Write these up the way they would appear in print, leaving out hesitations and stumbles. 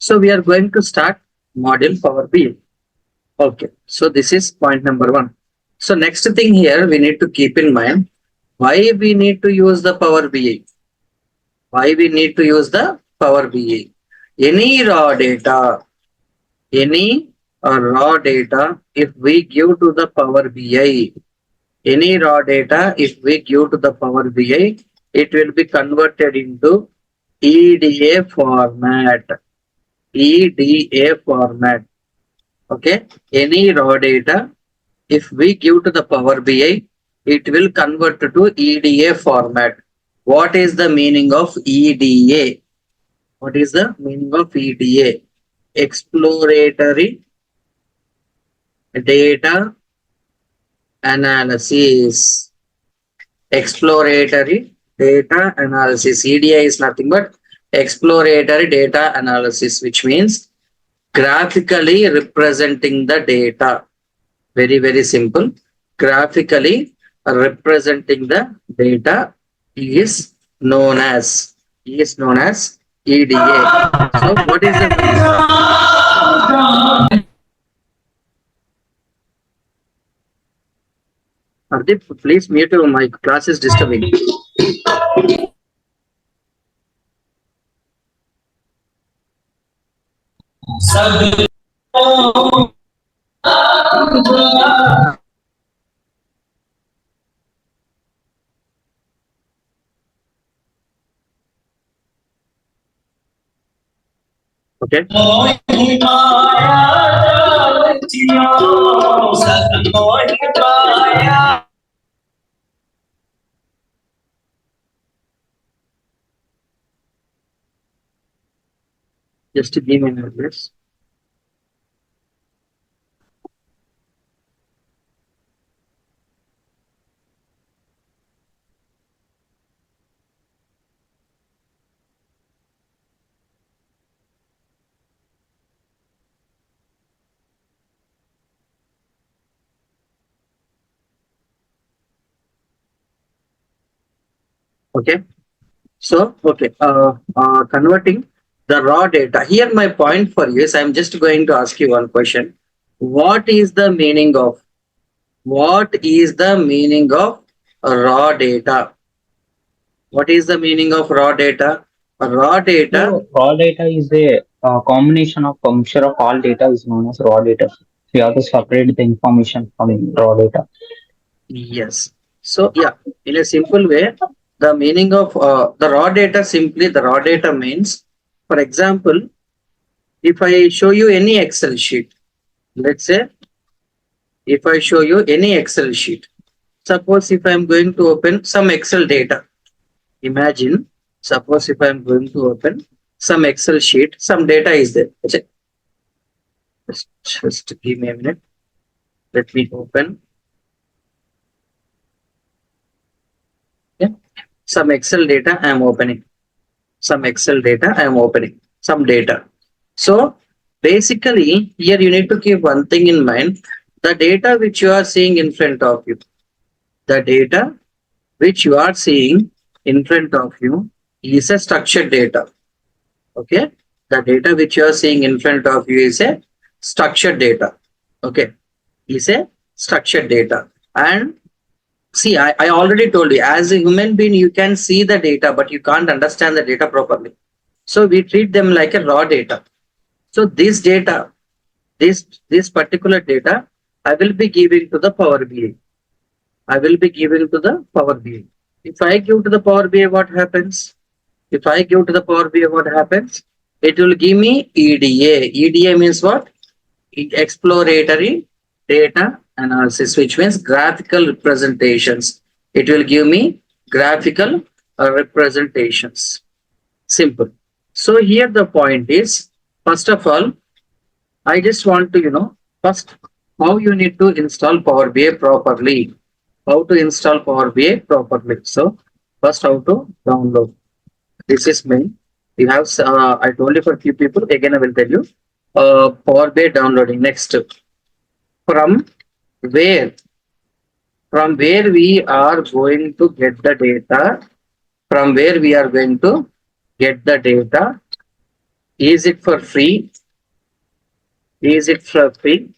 So we are going to start module Power BI. Okay, so this is point number one. So next thing here we need to keep in mind why we need to use the Power BI. Why we need to use the Power BI? Any raw data, any raw data, if we give to the Power BI, any raw data, if we give to the Power BI, it will be converted into EDA format. EDA format. Okay, any raw data, if we give to the Power BI, it will convert to EDA format. What is the meaning of EDA? What is the meaning of EDA? Exploratory data analysis. Exploratory data analysis. EDA is nothing but exploratory data analysis, which means graphically representing the data. Very, very simple. Graphically representing the data is known as EDA. So what is the Ardip, please mute your mic. Class is disturbing. Okay. Just give me a minute, please. Okay. So, okay, converting the raw data. Here, my point for you is I'm just going to ask you one question. What is the meaning of raw data? What is the meaning of raw data? Raw data. So raw data is a combination of a mixture of all data is known as raw data. We have to separate the information from raw data. Yes. So, yeah, in a simple way, the meaning of the raw data, simply the raw data means, for example, if I show you any Excel sheet, let's say, if I show you any Excel sheet, suppose if I'm going to open some Excel data, imagine, suppose if I'm going to open some Excel sheet, some data is there. Just give me a minute. Let me open. Yeah. Some Excel data I am opening. Some Excel data I am opening. Some data. So basically, here you need to keep one thing in mind. The data which you are seeing in front of you, the data which you are seeing in front of you is a structured data. Okay, the data which you are seeing in front of you is a structured data. Okay, is a structured data. And see, I already told you, as a human being, you can see the data, but you can't understand the data properly. So we treat them like a raw data. So this data, this particular data, I will be giving to the Power BI. I will be giving to the Power BI. If I give to the Power BI, what happens? If I give to the Power BI, what happens? It will give me EDA. EDA means what? Exploratory data analysis, which means graphical representations. It will give me graphical representations. Simple. So here the point is, first of all, I just want to, first, how you need to install Power BI properly. How to install Power BI properly. So first, how to download. This is main. We have, I told you for a few people, again I will tell you, Power BI downloading. Next, from where, from where we are going to get the data, from where we are going to get the data Is it for free? Is it for free?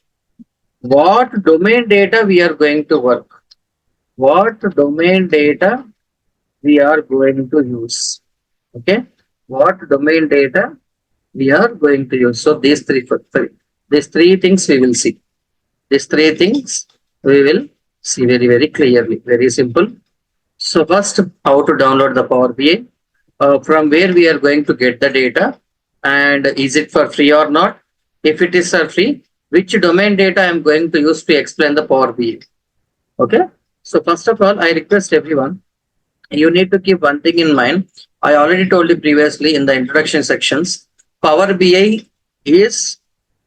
What domain data we are going to work? What domain data we are going to use? Okay. What domain data we are going to use? So these three things we will see. These three things we will see very clearly. Very simple. So first, how to download the Power BI? From where we are going to get the data, and is it for free or not? If it is for free, which domain data I am going to use to explain the Power BI? Okay. So first of all, I request everyone, you need to keep one thing in mind. I already told you previously in the introduction sections, Power BI is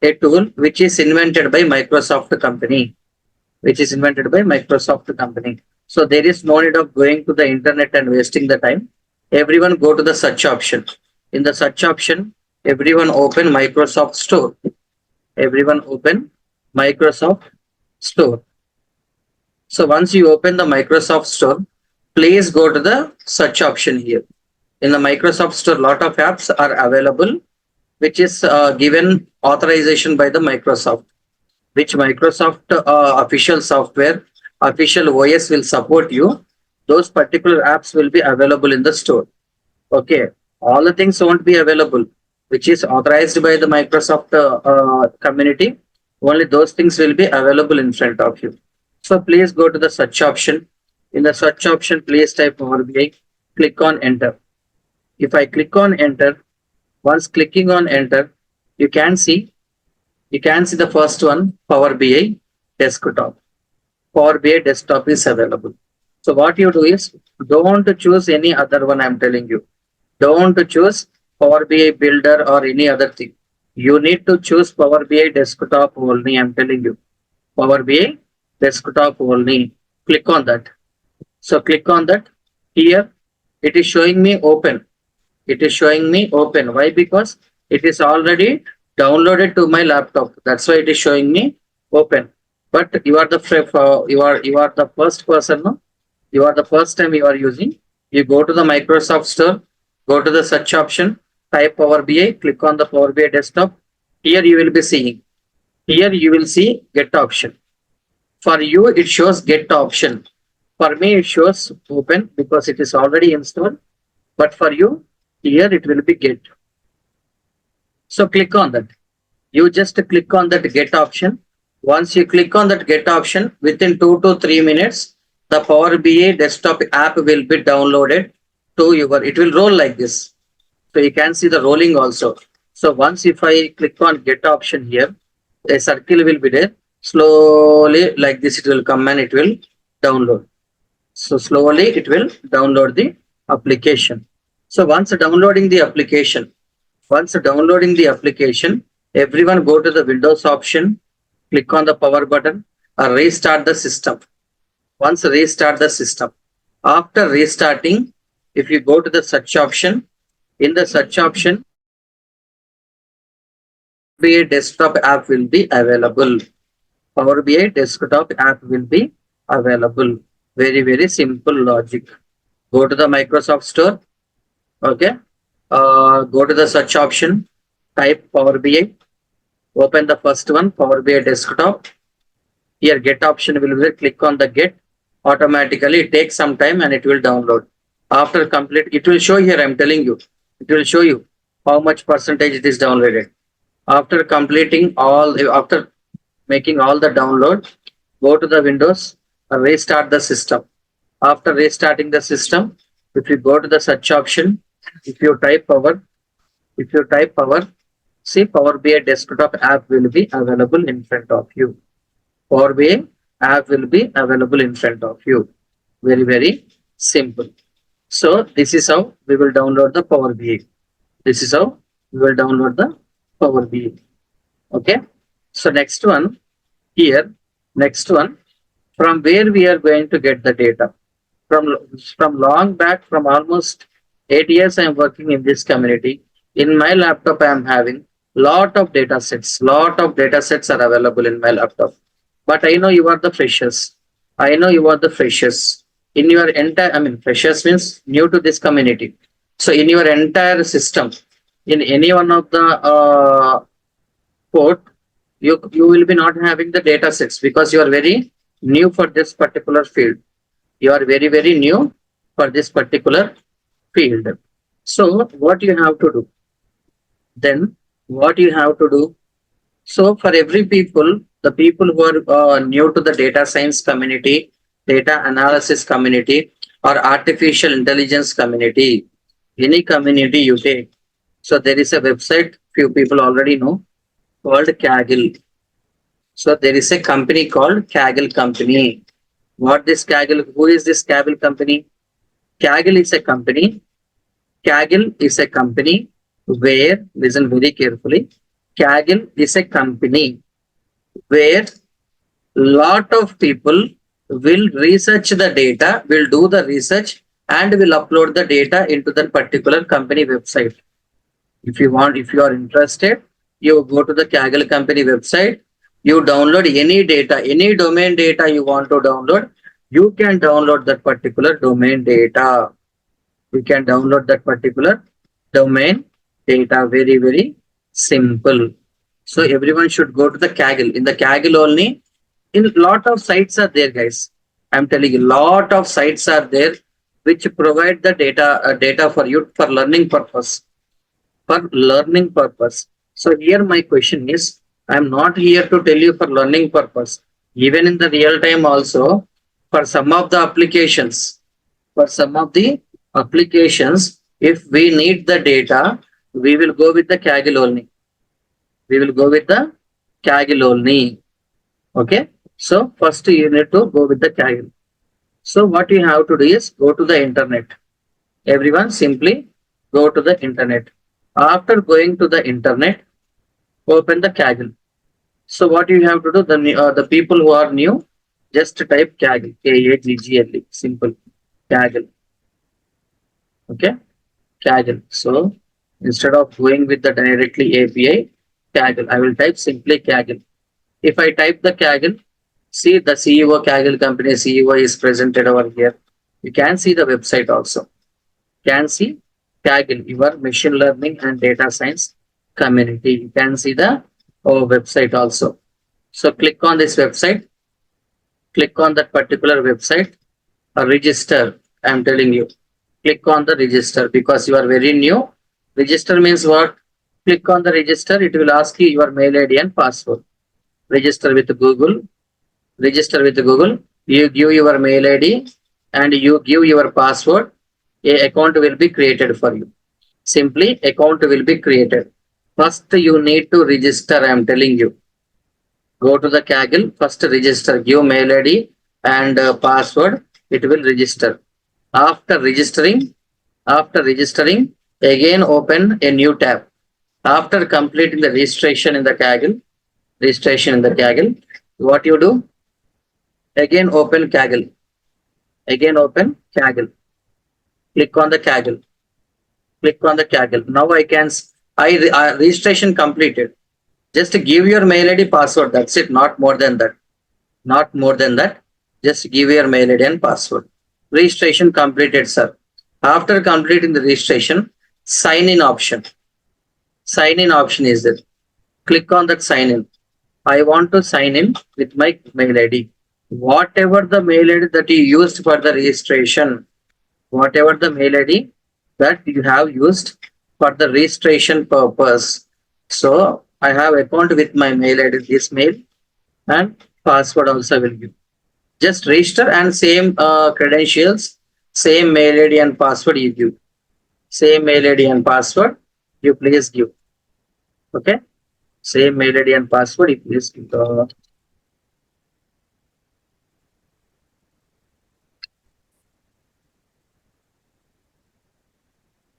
a tool which is invented by Microsoft company, which is invented by Microsoft company. So there is no need of going to the internet and wasting the time. Everyone go to the search option. In the search option, everyone open Microsoft Store. Everyone open Microsoft Store. So once you open the Microsoft Store, please go to the search option here. In the Microsoft Store, lot of apps are available, which is given authorization by the Microsoft, which Microsoft official software, official OS will support you. Those particular apps will be available in the store. Okay. All the things won't be available, which is authorized by the Microsoft community. Only those things will be available in front of you. So please go to the search option. In the search option, please type Power BI, click on enter. If I click on enter, once clicking on enter, you can see the first one, Power BI desktop. Power BI desktop is available. So what you do is, don't choose any other one. I'm telling you, don't choose Power BI builder or any other thing. You need to choose Power BI desktop only. I'm telling you, Power BI desktop only. Click on that. So click on that. Here it is showing me open. It is showing me open. Why? Because it is already downloaded to my laptop. That's why it is showing me open. But you are the you are the first person. No? You are the first time you are using. You go to the Microsoft Store, go to the search option, type Power BI, click on the Power BI desktop. Here you will be seeing. Here you will see get option. For you, it shows get option. For me, it shows open because it is already installed. But for you, here it will be get. So click on that. You just click on that get option. Once you click on that get option, within 2 to 3 minutes, the Power BI desktop app will be downloaded to your, it will roll like this. So you can see the rolling also. So once if I click on get option here, a circle will be there. Slowly like this, it will come and it will download. So slowly it will download the application. So once downloading the application, everyone go to the Windows option, click on the power button, or restart the system. Once restart the system. After restarting, if you go to the search option, in the search option, BI desktop app will be available. Power BI desktop app will be available. Very simple logic. Go to the Microsoft Store. Okay. Go to the search option. Type Power BI. Open the first one, Power BI desktop. Here get option will be, click on the get. Automatically it takes some time and it will download. After complete, it will show here. I'm telling you, it will show you how much percentage it is downloaded. After completing all, after making all the download, go to the Windows, restart the system. After restarting the system, if you go to the search option, if you type power, see Power BI desktop app will be available in front of you. Power BI app will be available in front of you. Very simple. So this is how we will download the Power BI. This is how we will download the Power BI. Okay. So next one here, next one, from where we are going to get the data. From long back, from almost 8 years I am working in this community. In my laptop I am having lot of data sets. Lot of data sets are available in my laptop. But I know you are the freshers. I know you are the freshers. In your entire, freshers means new to this community. So in your entire system, in any one of the port, you will be not having the data sets because you are very new for this particular field. You are very new for this particular field. So what you have to do? Then what you have to do? So for every people, the people who are new to the data science community, data analysis community, or artificial intelligence community, any community you take. So there is a website few people already know called Kaggle. So there is a company called Kaggle company. What this Kaggle? Who is this Kaggle company? Kaggle is a company. Kaggle is a company where, listen very carefully, Kaggle is a company where lot of people will research the data, will do the research and will upload the data into the particular company website. If you want, if you are interested, you go to the Kaggle company website, you download any data, any domain data you want to download, you can download that particular domain data. You can download that particular domain data very simple. So everyone should go to the Kaggle. In the Kaggle only, in lot of sites are there, guys. I'm telling you, lot of sites are there which provide the data for you for learning purpose. For learning purpose. So here my question is, I'm not here to tell you for learning purpose. Even in the real time also, for some of the applications, if we need the data, we will go with the Kaggle only. We will go with the Kaggle only. Okay. So first you need to go with the Kaggle. So what you have to do is go to the internet. Everyone simply go to the internet. After going to the internet, open the Kaggle. So what you have to do, the people who are new, just type Kaggle, Kaggle, simple, Kaggle. Okay, Kaggle. So instead of going with the directly API, Kaggle, I will type simply Kaggle. If I type the Kaggle, see the CEO Kaggle company CEO is presented over here. You can see the website also. Can see Kaggle, your machine learning and data science community. You can see the website also. So click on this website. Click on that particular website. Register. I'm telling you. Click on the register because you are very new. Register means what? Click on the register. It will ask you your mail ID and password. Register with Google. Register with Google. You give your mail ID and you give your password. A account will be created for you. Simply account will be created. First you need to register. I am telling you. Go to the Kaggle. First register. Give mail ID and password. It will register. After registering, again open a new tab. After completing the registration in the Kaggle, what you do? Again open Kaggle. Click on the Kaggle. Now registration completed. Just give your mail ID password. That's it. Not more than that. Just give your mail ID and password. Registration completed, sir. After completing the registration, sign in option. Sign in option is there. Click on that sign in. I want to sign in with my mail ID. Whatever the mail ID that you used for the registration, whatever the mail ID that you have used for the registration purpose. So I have account with my mail ID, this mail, and password also will give. Just register and same credentials, same mail ID and password you give. Same mail ID and password you please give. Okay. Same mail ID and password you please give.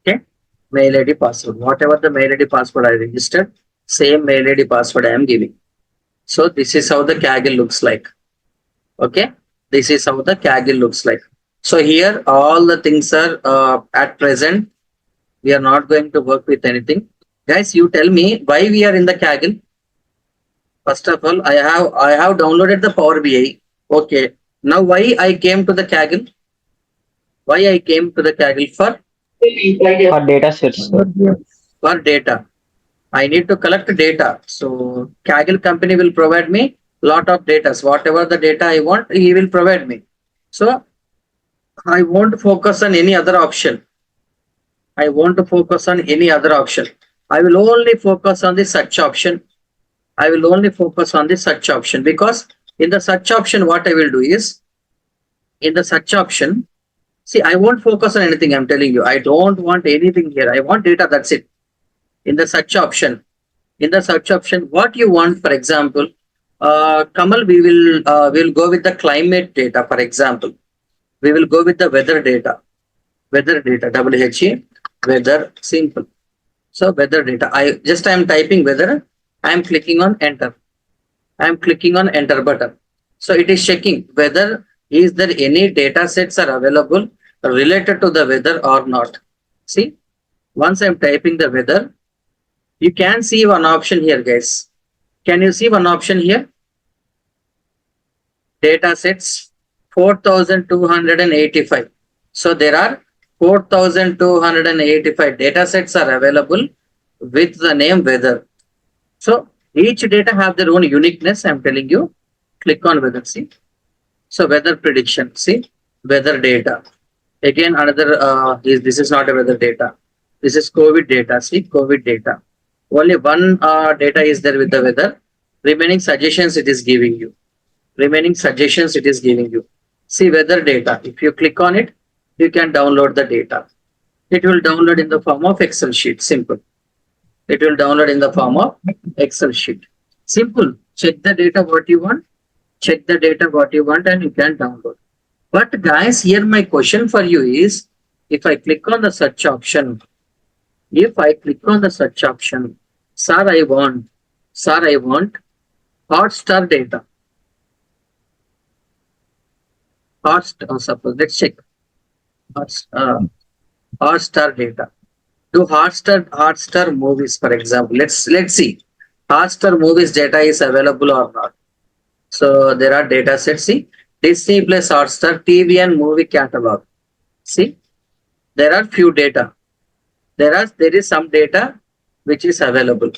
Okay. Mail ID password. Whatever the mail ID password I registered, same mail ID password I am giving. So this is how the Kaggle looks like. Okay. This is how the Kaggle looks like. So here all the things are at present. We are not going to work with anything. Guys, you tell me why we are in the Kaggle. First of all, I have downloaded the Power BI. Okay. Now why I came to the Kaggle? Why I came to the Kaggle for For data sets. for data. I need to collect data. So Kaggle company will provide me lot of data. So whatever the data I want, he will provide me. So I won't focus on any other option. I want to focus on any other option. I will only focus on the search option. I will only focus on the search option, because in the search option, what I will do is, in the search option, see, I won't focus on anything. I'm telling you, I don't want anything here. I want data. That's it. In the search option, what you want, for example, Kamal, we'll go with the climate data. For example, we will go with the weather data, WHE, weather, simple. So weather data. I am typing weather. I am clicking on enter. I am clicking on enter button. So it is checking whether is there any data sets are available related to the weather or not. See, once I am typing the weather, you can see one option here, guys. Can you see one option here? Data sets 4285. So there are 4285 data sets are available with the name weather. So each data have their own uniqueness. I'm telling you. Click on weather. See. So weather prediction. See, weather data. Again, another this is not a weather data. This is COVID data. See, COVID data. Only one data is there with the weather. Remaining suggestions it is giving you. See, weather data. If you click on it, you can download the data. It will download in the form of Excel sheet. Simple. It will download in the form of Excel sheet. Simple. Check the data what you want. And you can download. But guys, here my question for you is, if I click on the search option, sir, I want Hotstar data. Suppose let's check Hotstar data. Do Hotstar movies, for example. Let's see. Hotstar movies data is available or not. So there are data sets. See, Disney plus Hotstar TV and movie catalog. See, there are few data. There is some data which is available.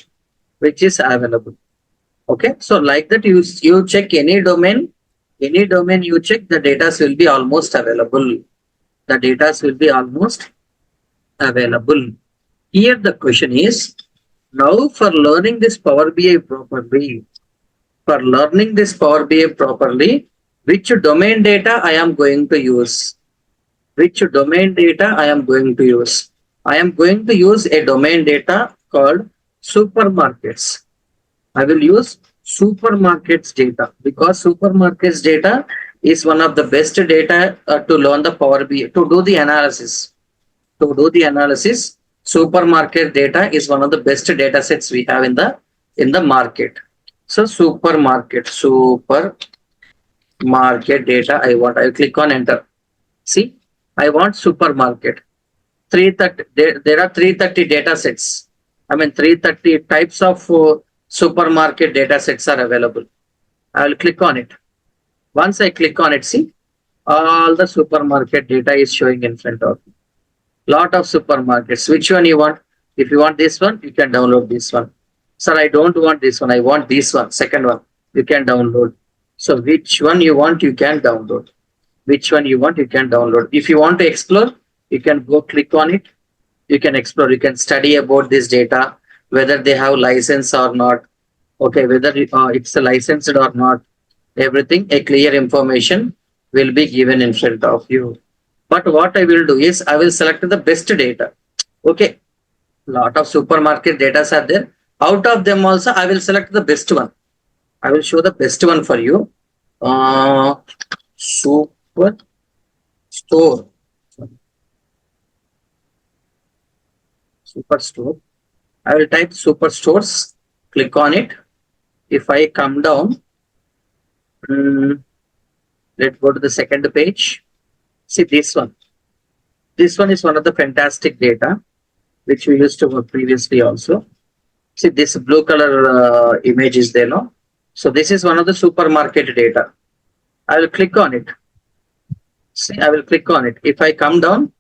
Okay. So like that, you check any domain you check, the data will be almost available. Here the question is, now for learning this Power BI properly, which domain data I am going to use? I am going to use a domain data called supermarkets. I will use supermarkets data, because supermarkets data is one of the best data to learn the Power BI, to do the analysis. Supermarket data is one of the best data sets we have in the market. So supermarket data I want. I will click on enter. See, I want supermarket. 330. There are 330 data sets. 330 types of supermarket data sets are available. I will click on it. Once I click on it, see, all the supermarket data is showing in front of you. Lot of supermarkets. Which one you want? If you want this one, you can download this one. Sir, I don't want this one. I want this one. Second one, you can download. So which one you want, you can download. If you want to explore, you can go click on it. You can explore. You can study about this data, whether they have license or not. Okay, whether it's licensed or not. Everything, a clear information will be given in front of you. But what I will do is, I will select the best data. Okay, lot of supermarket data are there. Out of them also, I will select the best one. I will show the best one for you. Superstore. I will type superstores. Click on it. If I come down, let's go to the second page. See this one. This one is one of the fantastic data which we used to work previously also. See, this blue color image is there, no? So this is one of the supermarket data. I will click on it. See, I will click on it. If I come down,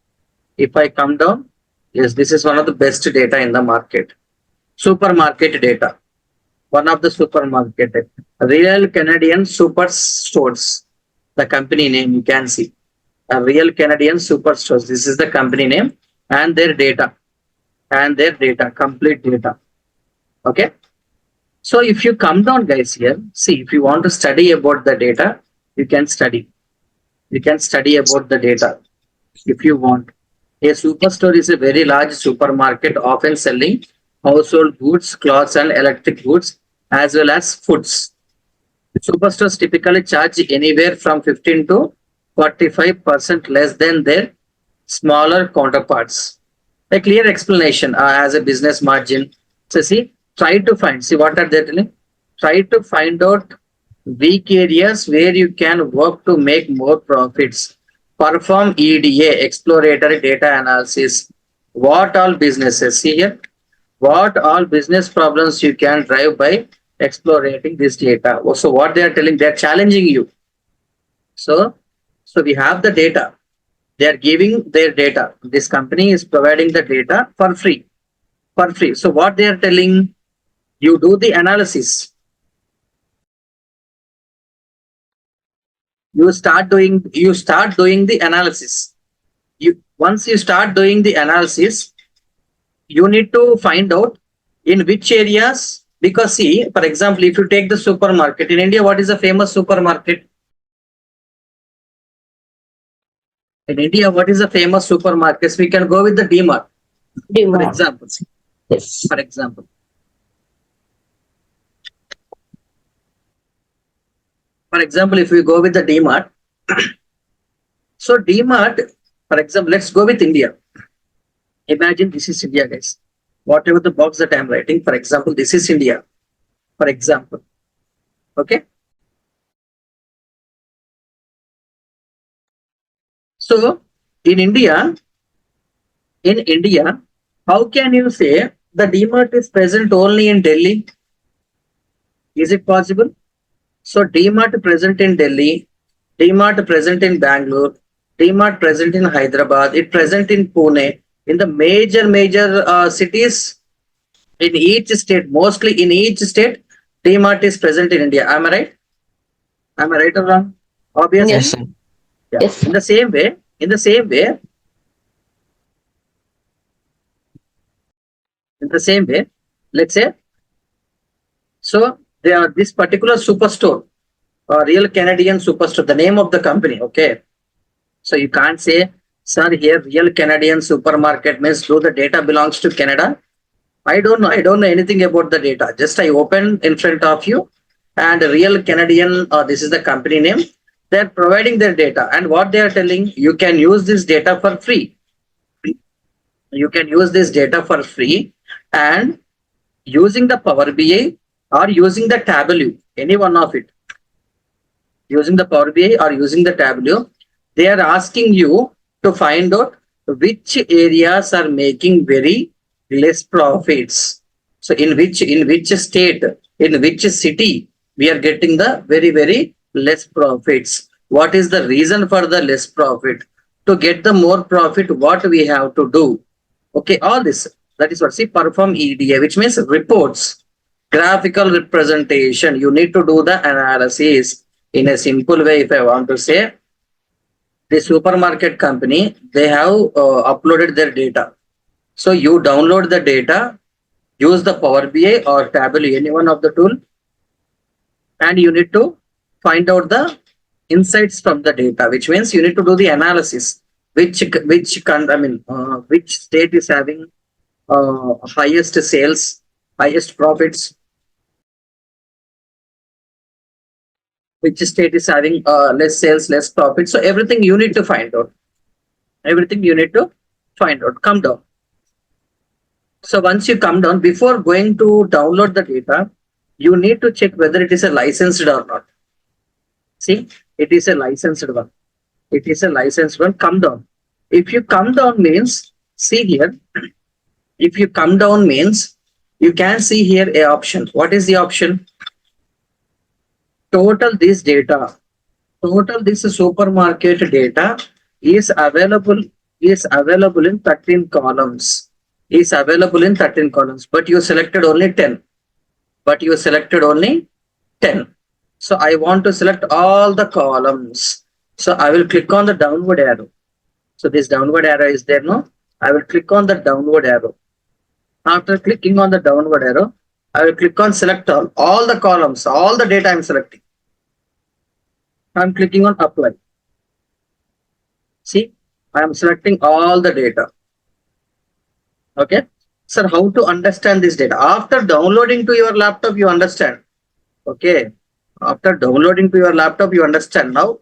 Yes, this is one of the best data in the market. Supermarket data. One of the supermarket. Real Canadian Superstores. The company name you can see. A Real Canadian Superstores. This is the company name and their data. And their data. Complete data. Okay. So if you come down guys here, see if you want to study about the data, you can study. You can study about the data if you want. A superstore is a very large supermarket often selling household goods, clothes and electric goods as well as foods. Superstores typically charge anywhere from 15 to 45% less than their smaller counterparts. A clear explanation as a business margin. So see, try to find, see what are they telling? Try to find out weak areas where you can work to make more profits. Perform EDA, exploratory data analysis. What all businesses, see here, what all business problems you can drive by exploring this data. So what they are telling, they are challenging you. So we have the data. They are giving their data. This company is providing the data for free. For free. So what they are telling, you do the analysis. You start doing the analysis. Once you start doing the analysis, you need to find out in which areas, because see, for example, if you take the supermarket in India, what is a famous supermarket? In India, what is a famous supermarket? We can go with the DMart. For example. Yes. For example. For example, if we go with the DMart, so DMart, for example, let's go with India. Imagine this is India, guys. Whatever the box that I am writing, for example, this is India. For example. Okay. So in India, how can you say the DMart is present only in Delhi? Is it possible? So DMart present in Delhi, DMart present in Bangalore, DMart present in Hyderabad, it present in Pune, in the major cities in each state, mostly in each state, DMart is present in India. Am I right? Am I right or wrong? Obviously. Yes, sir. Yeah. Yes. In the same way, let's say, so they are this particular superstore, Real Canadian Superstore, the name of the company. Okay. So you can't say, sir, here Real Canadian Supermarket means do the data belongs to Canada. I don't know. I don't know anything about the data. Just I open in front of you and Real Canadian, this is the company name. They're providing their data and what they are telling, you can use this data for free. You can use this data for free and using the Power BI or using the Tableau, any one of it. Using the Power BI or using the Tableau, they are asking you to find out which areas are making very less profits. So in which state, in which city we are getting the very less profits. What is the reason for the less profit? To get the more profit, what we have to do? Okay, all this, that is what, see, perform EDA, which means reports, graphical representation. You need to do the analysis in a simple way. If I want to say, the supermarket company, they have uploaded their data. So you download the data, use the Power BI or Tableau, any one of the tool, and you need to find out the insights from the data, which means you need to do the analysis. Which state is having highest sales, highest profits, which state is having less sales, less profit. So everything you need to find out. Everything you need to find out. Come down. So once you come down, before going to download the data, you need to check whether it is a licensed or not. See, it is a licensed one. It is a licensed one. Come down. If you come down means, see here, if you come down means, you can see here a option. What is the option? Total this data, total this supermarket data is available is available in 13 columns. Is available in 13 columns, but you selected only 10. But you selected only 10. So I want to select all the columns. So I will click on the downward arrow. So this downward arrow is there, no? I will click on the downward arrow. After clicking on the downward arrow, I will click on select all the columns, all the data I'm selecting. I'm clicking on apply. See, I am selecting all the data. Okay. Sir, how to understand this data? After downloading to your laptop, you understand. Okay. After downloading to your laptop, you understand. Now,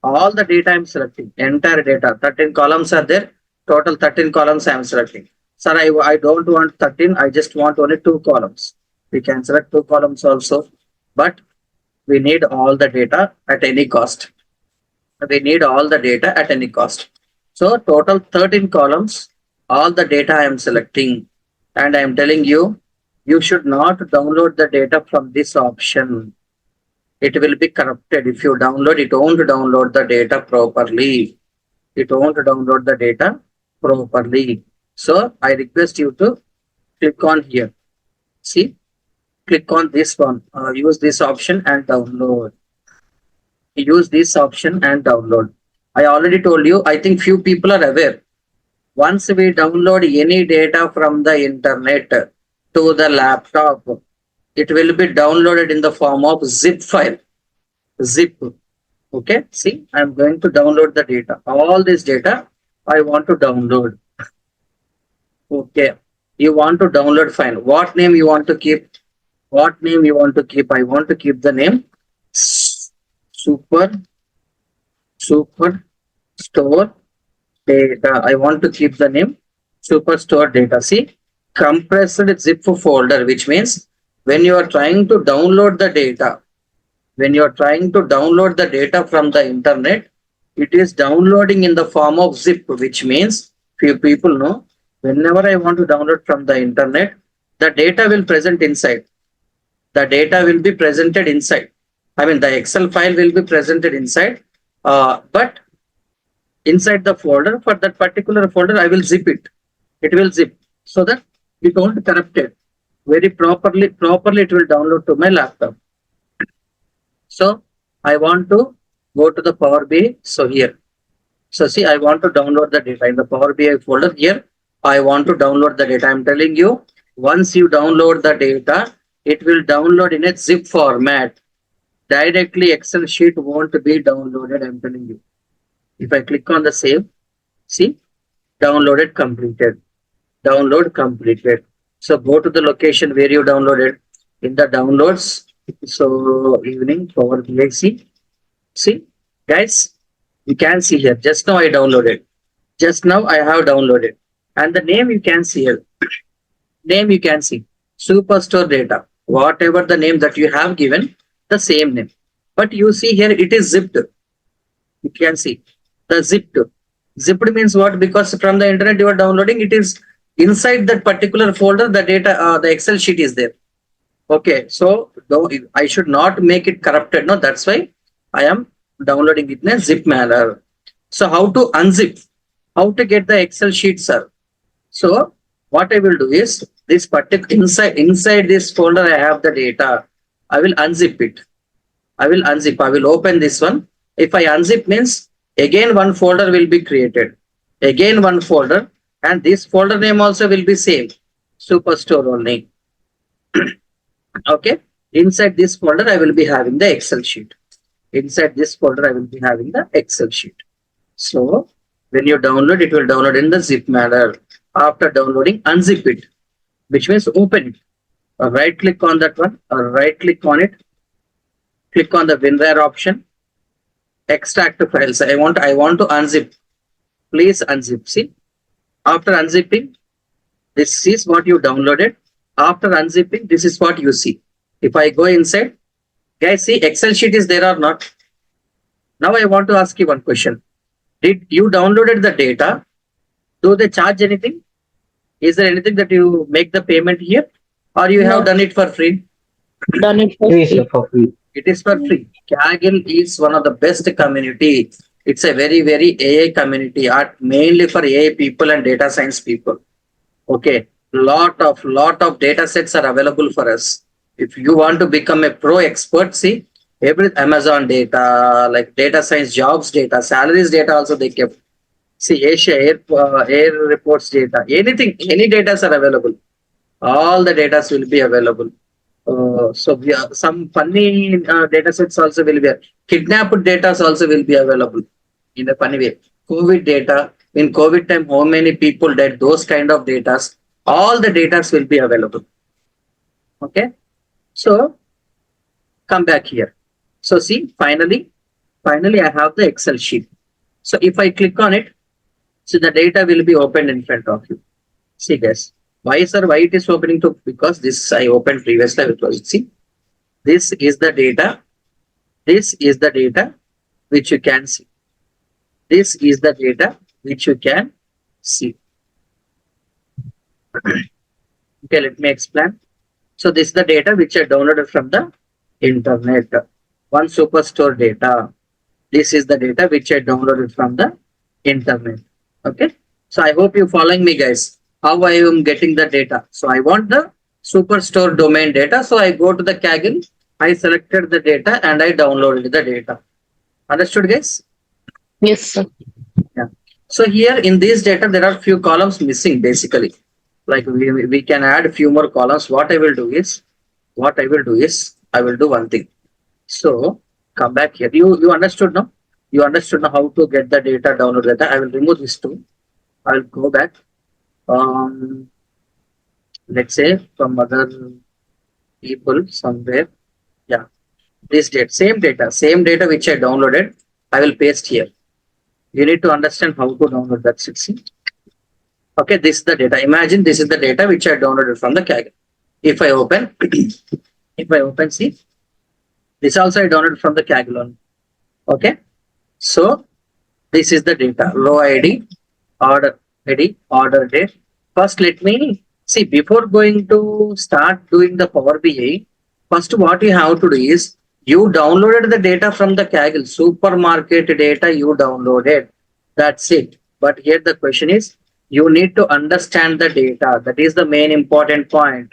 all the data I'm selecting, entire data, 13 columns are there. Total 13 columns I am selecting. Sir, I don't want 13. I just want only 2 columns. We can select 2 columns also, but we need all the data at any cost. We need all the data at any cost. So total 13 columns, all the data I am selecting, and I am telling you, you should not download the data from this option. It will be corrupted. If you download, it won't download the data properly. It won't download the data properly. So I request you to click on here. See, click on this one. Use this option and download. Use this option and download. I already told you, I think few people are aware. Once we download any data from the internet to the laptop, it will be downloaded in the form of zip file. Zip. Okay. See, I'm going to download the data. All this data I want to download. Okay. You want to download file. What name you want to keep? What name you want to keep? I want to keep the name Super Store Data. I want to keep the name Superstore Data. See, compressed zip folder, which means when you are trying to download the data, when you are trying to download the data from the internet, it is downloading in the form of zip, which means few people know whenever I want to download from the internet, the data will present inside. The data will be presented inside. I mean, the Excel file will be presented inside, but inside the folder, for that particular folder, I will zip it. It will zip so that it won't corrupt it. Very properly it will download to my laptop. So I want to go to the Power BI. So here, so see, I want to download the data in the Power BI folder. Here, I want to download the data. I'm telling you, once you download the data, it will download in a zip format. Directly Excel sheet won't be downloaded. I'm telling you. If I click on the save, see, downloaded completed. Download completed. So go to the location where you downloaded. In the downloads, so evening Power BI. See, guys, you can see here. Just now I downloaded. Just now I have downloaded. And the name you can see here. Name you can see. Superstore Data. Whatever the name that you have given, the same name. But you see here it is zipped. You can see the zipped. Zipped means what? Because from the internet you are downloading, it is inside that particular folder, the data, the Excel sheet is there. Okay, so I should not make it corrupted. No, that's why I am downloading it in a zip manner. So how to unzip? How to get the Excel sheet, sir? So what I will do is this particular inside this folder I have the data. I will unzip it. I will unzip. I will open this one. If I unzip means again one folder will be created. Again one folder, and this folder name also will be same. Superstore only. Okay. Inside this folder I will be having the Excel sheet. Inside this folder I will be having the Excel sheet. So when you download, it will download in the zip manner. After downloading, unzip it, which means open it. Right click on that one, or right click on it. Click on the WinRAR option. Extract files. I want to unzip. Please unzip. See, after unzipping, this is what you downloaded. After unzipping, this is what you see. If I go inside, guys, see Excel sheet is there or not? Now I want to ask you one question. Did you downloaded the data? Do they charge anything? Is there anything that you make the payment here, or you have done it for free? Done it for Free, free. sir, for free. It is for free. Kaggle is one of the best community It's a very, very AI community, mainly for AI people and data science people. Okay, lot of data sets are available for us. If you want to become a pro expert, see every Amazon data, like data science jobs data, salaries data also they kept. See Asia air reports data, anything, any data are available. All the data will be available. So we are, some funny data sets also will be kidnapped data also will be available in a funny way. COVID data, in COVID time, how many people died? Those kind of data, all the data will be available. Okay, so come back here. So see, finally I have the Excel sheet. So if I click on it, so the data will be opened in front of you. See guys, why sir? Why it is opening to? Because this I opened previously. It was see. This is the data. This is the data which you can see. This is the data which you can see. Okay, let me explain. So this is the data which I downloaded from the internet. One superstore data. This is the data which I downloaded from the internet. Okay. So I hope you following me guys. How I am getting the data. So I want the superstore domain data. So I go to the Kaggle. I selected the data and I downloaded the data. Understood guys? Yes, sir. Yeah. So here in this data, there are few columns missing basically. Like we can add a few more columns. What I will do is I will do one thing. So come back here. You understood now? You understood now how to get the data, download data. I will remove this too. I will go back. Let's say from other people somewhere. Yeah. This data, same data which I downloaded, I will paste here. You need to understand how to download that. See. Okay, this is the data. Imagine this is the data which I downloaded from the Kaggle. If I open, see, this also I downloaded from the Kaggle. Okay, so this is the data. Row ID, order date. First, let me see before going to start doing the Power BI. First, what you have to do is you downloaded the data from the Kaggle supermarket data. You downloaded. That's it. But here the question is, you need to understand the data. That is the main important point.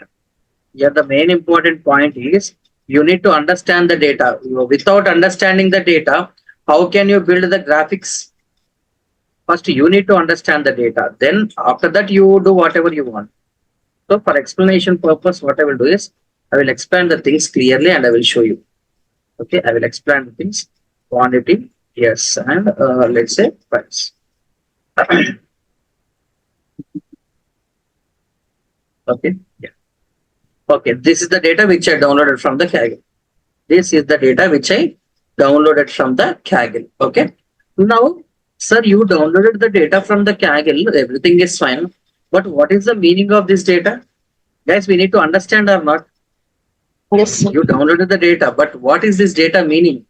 Here the main important point is you need to understand the data. Without understanding the data, how can you build the graphics? First, you need to understand the data. Then after that, you do whatever you want. So for explanation purpose, what I will do is I will explain the things clearly and I will show you. Okay, I will explain the things. Quantity, yes, and let's say price. Okay, yeah. Okay, this is the data which I downloaded from the Kaggle. This is the data which I downloaded from the Kaggle. Okay. Now, sir, you downloaded the data from the Kaggle. Everything is fine. But what is the meaning of this data? Guys, we need to understand or not. Yes, sir. You downloaded the data, but what is this data meaning?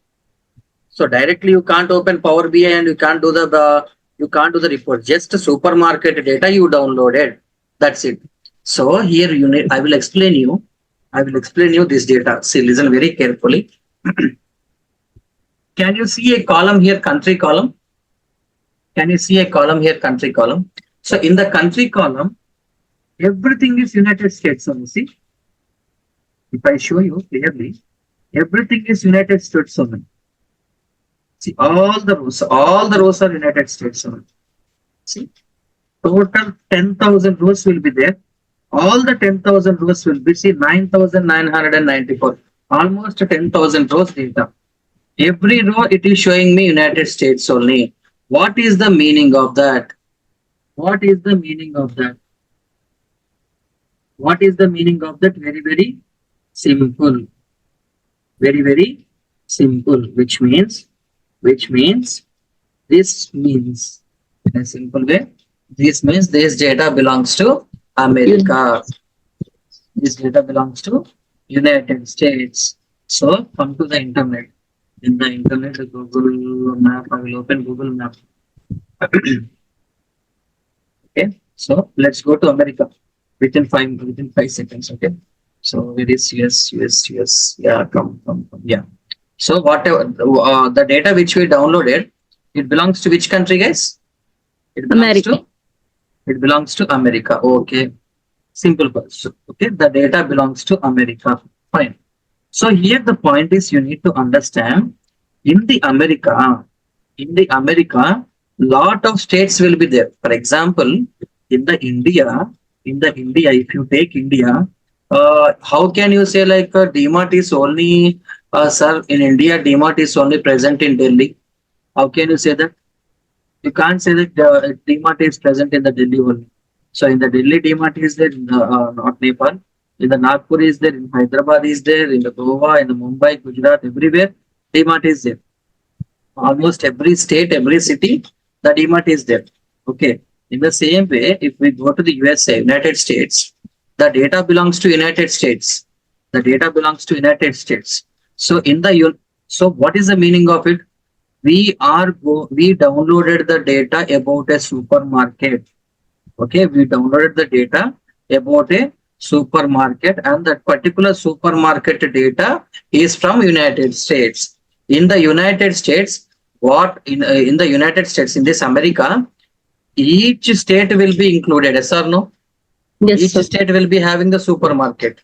So directly you can't open Power BI and you can't do the report. Just supermarket data you downloaded. That's it. So here you need, I will explain you this data. See, listen very carefully. Can you see a column here, country column? Can you see a column here, country column? So in the country column, everything is United States only. See, if I show you clearly, everything is United States only. See, all the rows are United States only. See, total 10,000 rows will be there. All the 10,000 rows will be, see, 9,994. Almost 10,000 rows data. Every row it is showing me United States only. What is the meaning of that? What is the meaning of that? What is the meaning of that? Very, very simple. Very, very simple. Which means this means in a simple way. This means this data belongs to America. This data belongs to United States. So come to the internet. In the internet, the Google map, I will open Google map. Okay, so let's go to America within 5 seconds. Okay, so where is US? Yeah, come. Yeah. So whatever the data which we downloaded, It belongs to which country, guys? It belongs America. to it belongs to America. Okay. Simple question. Okay. The data belongs to America. Fine. So here the point is you need to understand in the America, lot of states will be there. For example, in the India, if you take India, how can you say like DMart is only, sir, in India, DMart is only present in Delhi? How can you say that? You can't say that DMart is present in the Delhi only. So in the Delhi, DMart is there, in the, not Nepal. In the Nagpur is there, in Hyderabad is there, in the Goa, in the Mumbai, Gujarat, everywhere, DMart is there. Almost every state, every city, the DMart is there. Okay. In the same way, if we go to the USA, United States, the data belongs to United States. The data belongs to United States. So so what is the meaning of it? We downloaded the data about a supermarket. Okay, we downloaded the data about a supermarket, and that particular supermarket data is from United States. In the United States, in the United States, in this America, each state will be included. Yes or no? Yes, Each sir. state will be having the supermarket.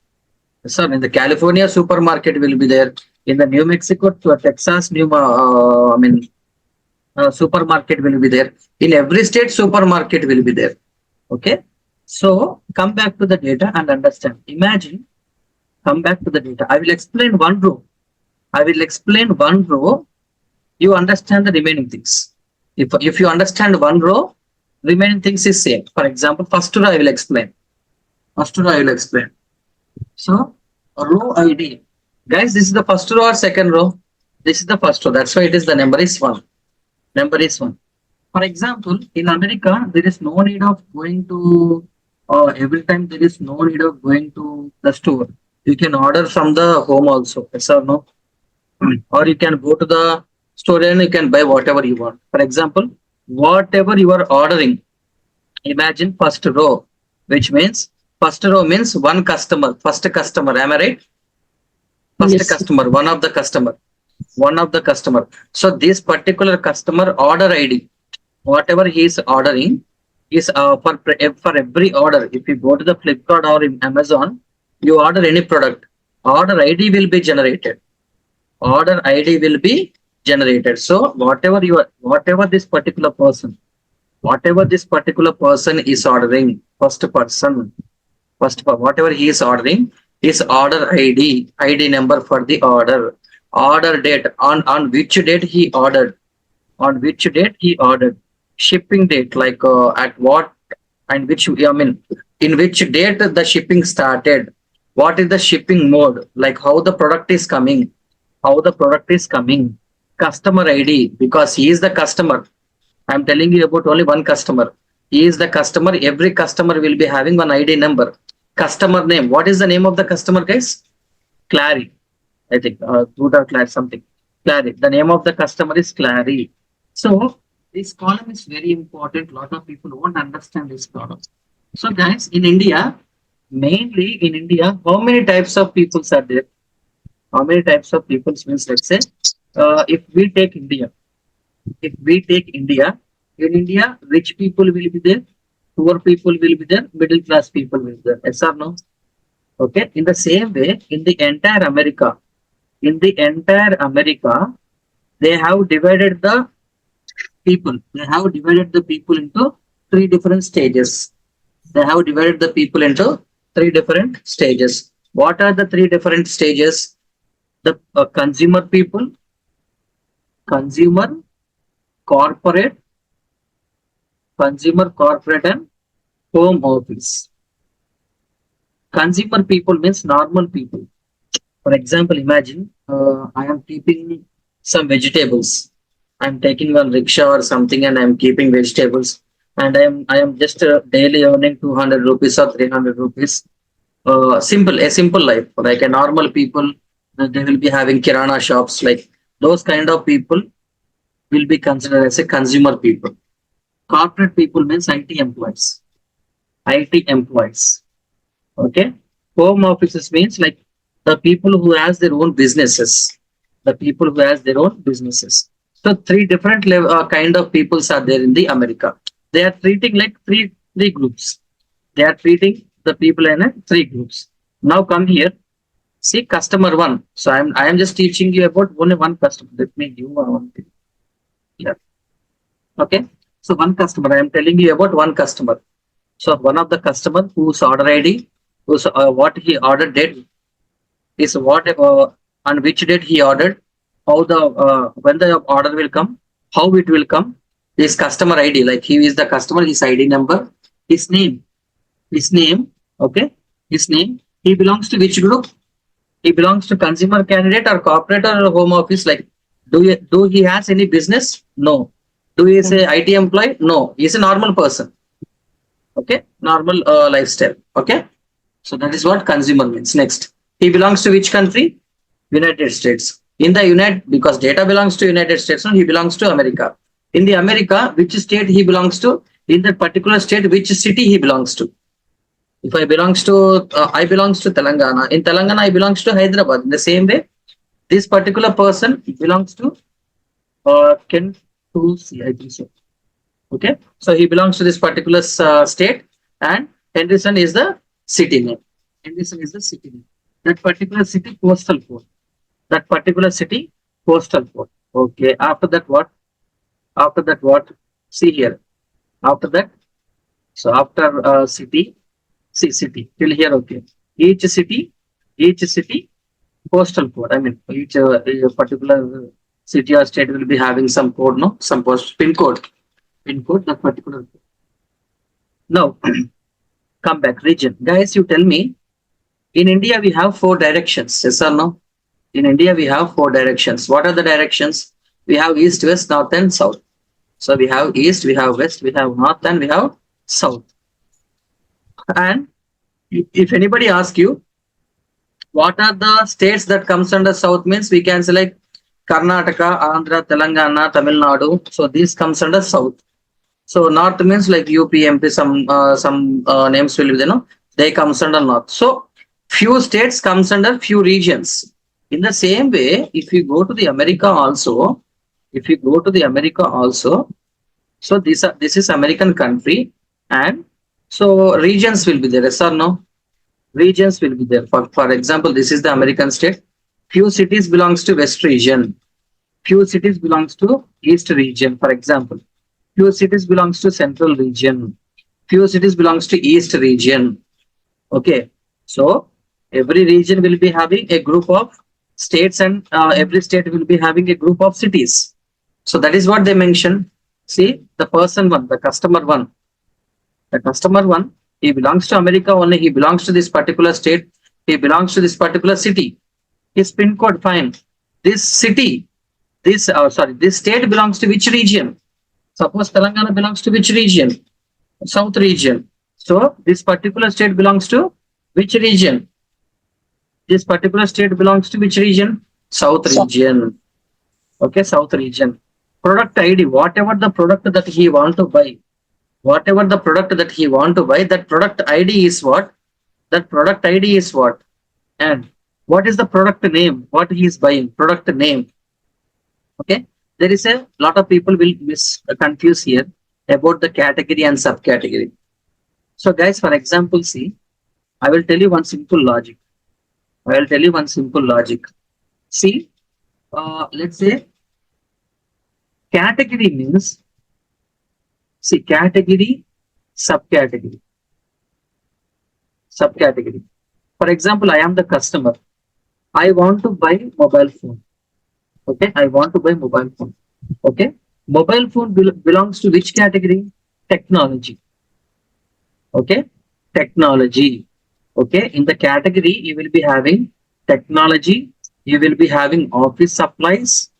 Yes, sir. In the California, supermarket will be there. In the New Mexico to Texas, supermarket will be there. In every state, supermarket will be there. Okay. So come back to the data and understand. Imagine, come back to the data. I will explain one row. I will explain one row. You understand the remaining things. If you understand one row, remaining things is same. For example, first row I will explain. First row I will explain. So row ID. Guys, this is the first row or second row? This is the first row. That's why it is the number is 1. Number is 1. For example, in America, there is no need of going to every time there is no need of going to the store. You can order from the home also. Yes or no? Or you can go to the store and you can buy whatever you want. For example, whatever you are ordering, imagine first row, which means first row means one customer, first customer. Am I right? First Yes, sir. customer, one of the customer, one of the customer. So this particular customer order ID, whatever he is ordering, is for every order. If you go to the Flipkart or in Amazon, you order any product, order ID will be generated. Order ID will be generated. So whatever this particular person is ordering, whatever he is ordering, his order ID number for the order date, on which date he ordered, shipping date, like at what and which, in which date the shipping started, what is the shipping mode, like how the product is coming, customer ID, because he is the customer. I'm telling you about only one customer. He is the customer. Every customer will be having one ID number. Customer name. What is the name of the customer, guys? Clary. I think. Buddha Clary something. Clary. The name of the customer is Clary. So this column is very important. A lot of people won't understand this column. So guys, in India, mainly in India, how many types of peoples are there? How many types of peoples means, let's say, if we take India, in India, rich people will be there, poor people will be there, middle class people will be there. Yes or no? Okay. In the same way, in the entire America, they have divided the people. They have divided the people into 3 different stages. What are the 3 different stages? The consumer people, consumer, corporate, and home office. Consumer people means normal people. For example, imagine I am keeping some vegetables. I'm taking one rickshaw or something and I'm keeping vegetables, and I am just daily earning 200 rupees or 300 rupees. A simple life, like a normal people. They will be having kirana shops, like those kind of people will be considered as a consumer people. Corporate people means IT employees. Okay. Home offices means like the people who has their own businesses. So three different kind of peoples are there in the America. They are treating like three groups. They are treating the people in three groups. Now come here. See customer one. So I am just teaching you about only one customer. Let me give one thing. Yeah. Okay. So one customer. I am telling you about one customer. So one of the customer whose order ID, whose what he ordered date is what on which date he ordered, how the when the order will come, how it will come, his customer ID, like he is the customer, his ID number, his name, okay, his name. He belongs to which group? He belongs to consumer candidate or corporate or home office. Like, do he has any business? No. Do he is a IT employee? No. He is a normal person. Okay, normal lifestyle. Okay, so that is what consumer means. Next, he belongs to which country? United States. In the because data belongs to United States, no, he belongs to America. In the America, which state he belongs to? In that particular state, which city he belongs to? If I belongs to, I belongs to Telangana. In Telangana, I belongs to Hyderabad. In the same way, this particular person belongs to Kent to see, I think so. Okay, so he belongs to this particular state, and Henderson is the city name. Henderson is the city name. That particular city postal code. That particular city postal code. Okay, after that what? After that what? See here. After that, so after city, see city till here. Okay, each city postal code. I mean, each particular city or state will be having some code, no, some pin code. Pin code, that particular code. Now, come back, region. Guys, you tell me, in India we have 4 directions, yes or no? In India we have 4 directions. What are the directions? We have east, west, north and south. So we have east, we have west, we have north and we have south. And if anybody asks you, what are the states that comes under south, means we can select Karnataka, Andhra, Telangana, Tamil Nadu. So this comes under south. So north means like UP, MP, some names will be there, no? They comes under north. So few states comes under few regions. In the same way, if you go to the America also, so this is American country, and so regions will be there, yes or no? Regions will be there. For example, this is the American state. Few cities belongs to west region. Few cities belongs to east region, for example. Few cities belongs to central region. Few cities belongs to east region. Okay, so every region will be having a group of states, and every state will be having a group of cities. So that is what they mention. See, the person one, the customer one, he belongs to America only. He belongs to this particular state. He belongs to this particular city. His pin code, fine. This city, this state belongs to which region? Suppose Telangana belongs to which region? South region. So this particular state belongs to which region? This particular state belongs to which region? South region. Okay, south region. Product ID, whatever the product that he want to buy, that product ID is what? That product ID is what? And what is the product name? What he is buying? Product name. Okay. There is a lot of people will confuse here about the category and subcategory. So guys, for example, see, I will tell you one simple logic. See, let's say category means, see, category, subcategory. For example, I am the customer. I want to buy mobile phone. Okay, I want to buy mobile phone. Okay, mobile phone belongs to which category? Technology. Okay, technology. Okay, in the category you will be having technology, you will be having office supplies,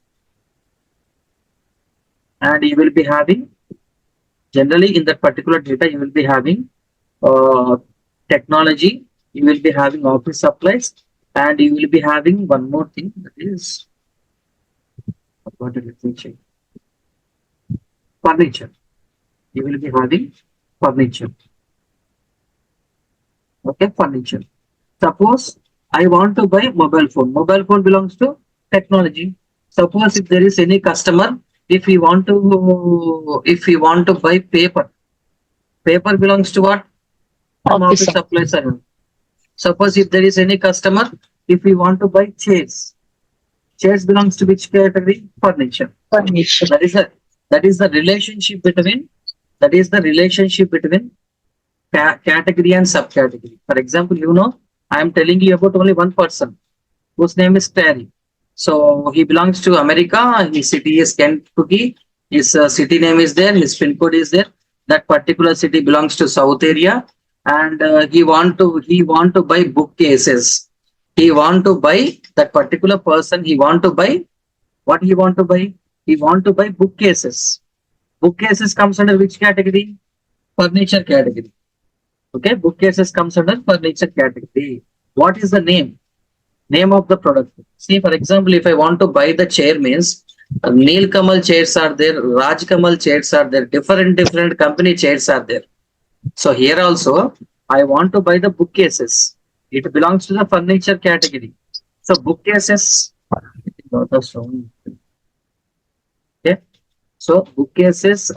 and you will be having, generally in that particular data you will be having technology, you will be having office supplies, and you will be having one more thing, that is furniture. You will be having furniture. Okay, furniture. Suppose I want to buy mobile phone. Mobile phone belongs to technology. Suppose if there is any customer, if we want to buy paper belongs to what? From Office. office supplies. Suppose if there is any customer, if we want to buy chairs belongs to which category? Furniture. Furniture. That is the relationship between category and subcategory. For example, I am telling you about only one person whose name is Terry. So he belongs to America. His city is Kentucky. His city name is there. His pin code is there. That particular city belongs to South area, and he want to buy bookcases. He want to buy that particular person. He want to buy what he want to buy. He want to buy bookcases. Bookcases comes under which category? Furniture category. Okay, bookcases comes under furniture category. What is the name? Name of the product. See, for example, if I want to buy the chair means Neel Kamal chairs are there, Raj Kamal chairs are there, different company chairs are there. So here also, I want to buy the bookcases. It belongs to the furniture category. So bookcases. Okay. So bookcases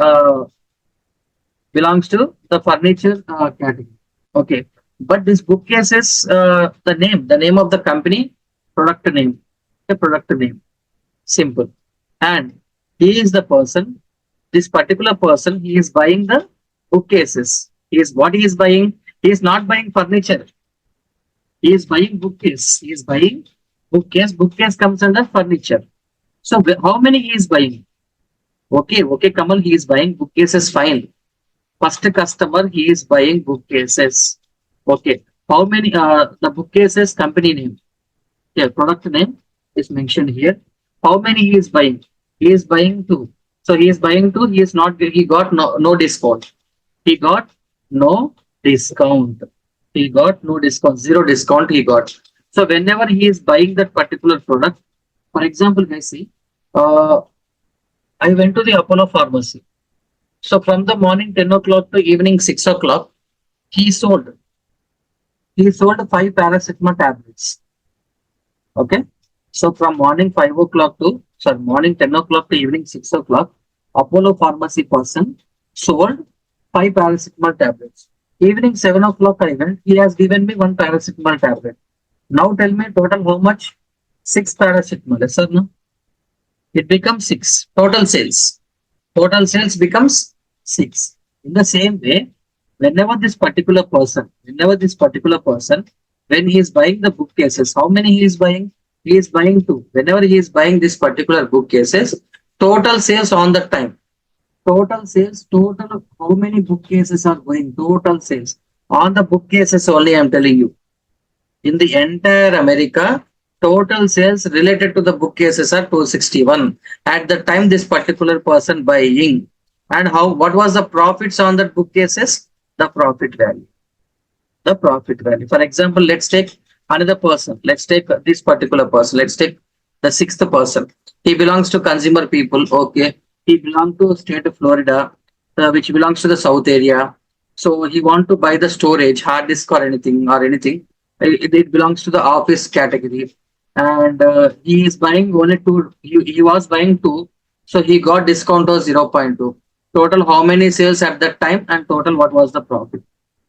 belongs to the furniture category. Okay. But this bookcases, the name of the company, product name, simple. And he is the person, this particular person, he is buying the bookcases. He is buying? He is not buying furniture. He is buying bookcase. He is buying bookcase. Bookcase comes under furniture. So how many he is buying? Okay, Kamal, he is buying bookcases, fine. First customer, he is buying bookcases. Okay. How many the bookcases company name? Yeah, product name is mentioned here. How many he is buying? He is buying 2. So he is buying 2. He got no discount. He got no discount. He got no discount. 0 discount he got. So whenever he is buying that particular product, for example, guys, see, I went to the Apollo pharmacy. So from the morning 10 o'clock to evening 6 o'clock, he sold 5 paracetamol tablets. Okay. So from morning 10 o'clock to evening 6 o'clock, Apollo pharmacy person sold 5 paracetamol tablets. Evening 7 o'clock I went, he has given me 1 paracetamol tablet. Now tell me total how much? 6 paracetamol, yes or no? It becomes 6. Total sales becomes 6. In the same way, whenever this particular person, when he is buying the bookcases, how many he is buying? He is buying 2. Whenever he is buying this particular bookcases, total sales on the time. Total how many bookcases are going? Total sales. On the bookcases only I am telling you. In the entire America, total sales related to the bookcases are 261. At the time this particular person buying. And what was the profits on that bookcases? The profit value. For example, let's take another person. Let's take this particular person. Let's take the 6th person. He belongs to consumer people. Okay. He belongs to state of Florida, which belongs to the South area. So he want to buy the storage, hard disk or anything. It belongs to the office category. And he is buying only 2. He was buying 2. So he got discount of 0.2. Total how many sales at that time and total what was the profit?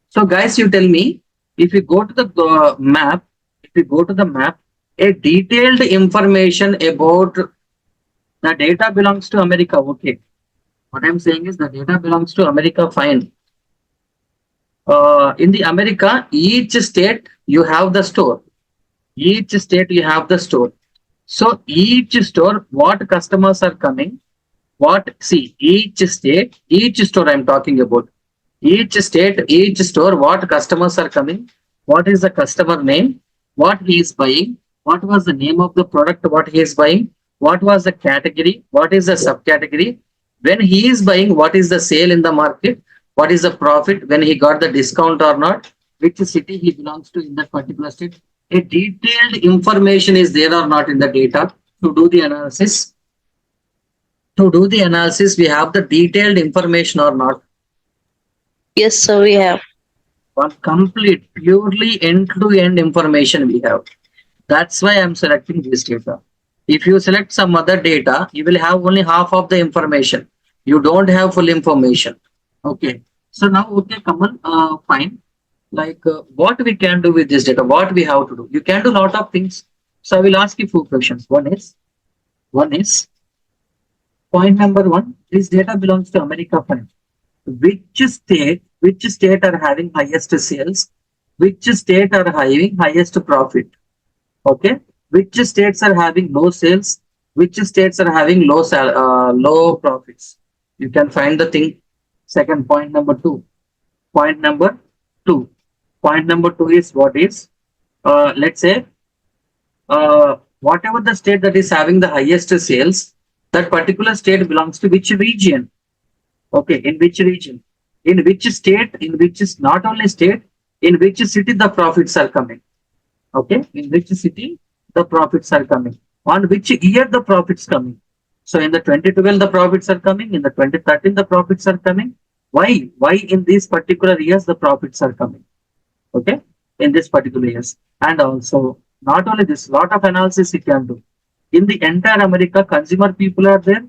So guys, you tell me, if you go to the map, a detailed information about the data belongs to America. Okay. What I'm saying is the data belongs to America, fine. In the America, each state you have the store. So each store, what customers are coming, each store I'm talking about. Each store, what customers are coming, what is the customer name, what he is buying, what was the name of the product, what he is buying, what was the category, what is the subcategory, when he is buying, what is the sale in the market, what is the profit, when he got the discount or not, which city he belongs to in that particular state. A detailed information is there or not in the data to do the analysis. We have the detailed information or not. Yes, sir, we have. One complete, purely end-to-end information we have. That's why I'm selecting this data. If you select some other data, you will have only half of the information. You don't have full information. Okay. So now, okay, Kamal, fine. Like what we can do with this data, what we have to do. You can do lot of things. So I will ask you few questions. One is point number one. This data belongs to America fine. Which state are having highest sales? Which state are having highest profit? Okay. Which states are having low sales? Which states are having low profits? You can find the thing. Second point number two. Point number two. Point number two is what is, let's say, whatever the state that is having the highest sales, that particular state belongs to which region? Okay, in which region? In which state? In which is not only state, in which city the profits are coming? Okay, in which city the profits are coming? On which year the profits coming? So in the 2012 the profits are coming. In the 2013 the profits are coming. Why? Why in these particular years the profits are coming? Okay, in this particular years. And also not only this, lot of analysis you can do. In the entire America, consumer people are there,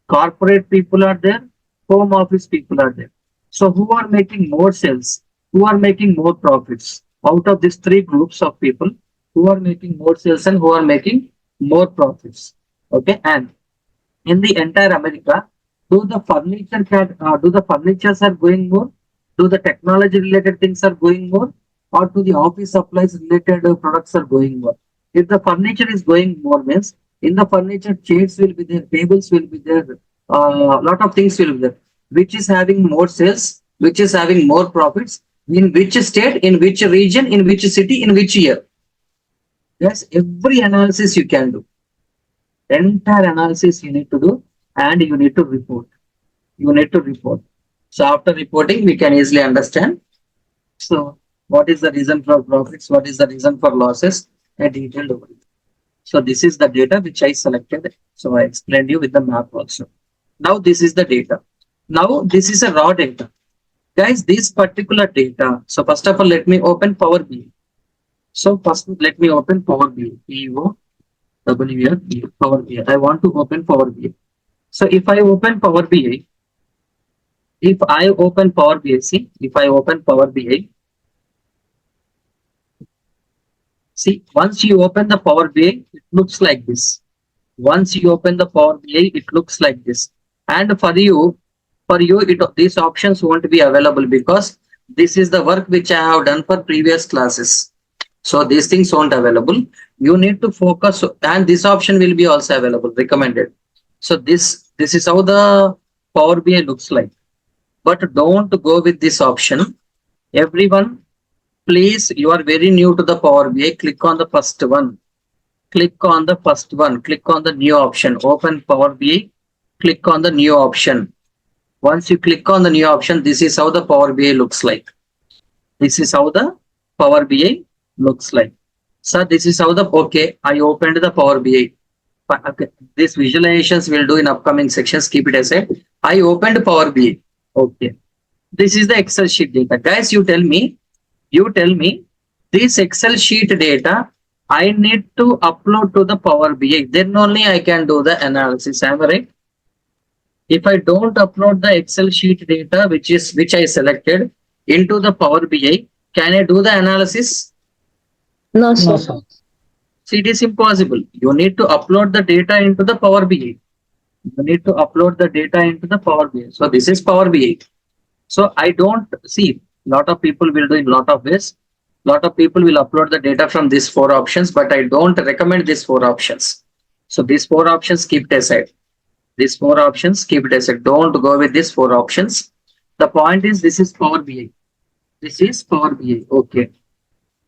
corporate people are there, home office people are there. So who are making more sales? Who are making more profits? Out of these three groups of people, who are making more sales and who are making more profits? Okay, and in the entire America, do the furnitures are going more? Do the technology related things are going more? Or to the office supplies related products are going more? If the furniture is going more means, in the furniture chairs will be there, tables will be there, lot of things will be there. Which is having more sales? Which is having more profits? In which state? In which region? In which city? In which year? Yes, every analysis you can do. Entire analysis you need to do, and you need to report. You need to report. So after reporting, we can easily understand. So what is the reason for profits? What is the reason for losses? A detailed overview. So this is the data which I selected. So I explained you with the map also. Now this is the data. Now this is a raw data. Guys, this particular data. So first of all, let me open Power BI. So first, let me open Power BI. Power BI. I want to open Power BI. So if I open Power BI, see, if I open Power BI, see, once you open the Power BI, it looks like this. Once you open the Power BI, it looks like this. And for you, these options won't be available because this is the work which I have done for previous classes. So these things aren't available. You need to focus, and this option will be also available, recommended. So this is how the Power BI looks like. But don't go with this option. Everyone, please, you are very new to the Power BI. Click on the first one. Click on the first one. Click on the new option. Open Power BI. Click on the new option. Once you click on the new option, this is how the Power BI looks like. This is how the Power BI looks like. So this is how okay, I opened the Power BI. Okay, these visualizations we'll do in upcoming sections. Keep it aside. I opened Power BI. Okay. This is the Excel sheet data. Guys, you tell me, this Excel sheet data, I need to upload to the Power BI. Then only I can do the analysis. Am I right? If I don't upload the Excel sheet data, which I selected into the Power BI, can I do the analysis? No, sir. No, sir. See, it is impossible. You need to upload the data into the Power BI. You need to upload the data into the Power BI. So this is Power BI. So I don't see, lot of people will do in lot of ways. Lot of people will upload the data from these four options, but I don't recommend these four options. So these four options, keep it aside. These four options, keep it aside. Don't go with these four options. The point is, this is Power BI. This is Power BI. Okay.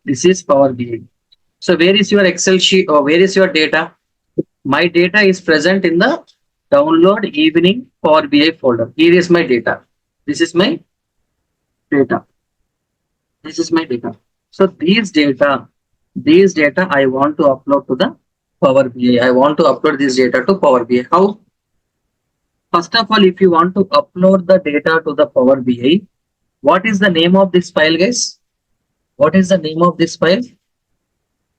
This is Power BI. So where is your Excel sheet or where is your data? My data is present in the download evening Power BI folder. Here is my data. This is my data. This is my data. So these data I want to upload to the Power BI. I want to upload this data to Power BI. How? First of all, if you want to upload the data to the Power BI, what is the name of this file, guys? What is the name of this file?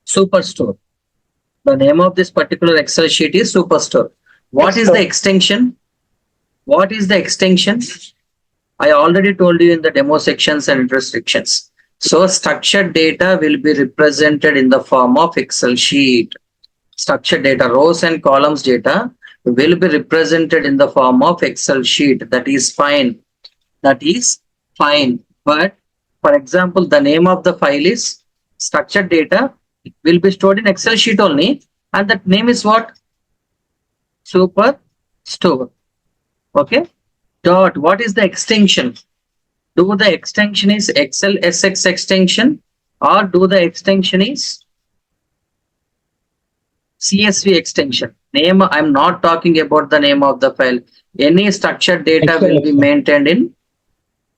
Superstore. The name of this particular Excel sheet is Superstore. What is the extension? What is the extension? I already told you in the demo sections and restrictions. So structured data will be represented in the form of Excel sheet. Structured data, rows and columns data will be represented in the form of Excel sheet. That is fine. That is fine. But for example, the name of the file is structured data will be stored in Excel sheet only, and that name is what? Superstore. Okay. Dot. What is the extension? Do the extension is Excel SX extension, or do the extension is CSV extension? Name, I'm not talking about the name of the file. Any structured data will be maintained in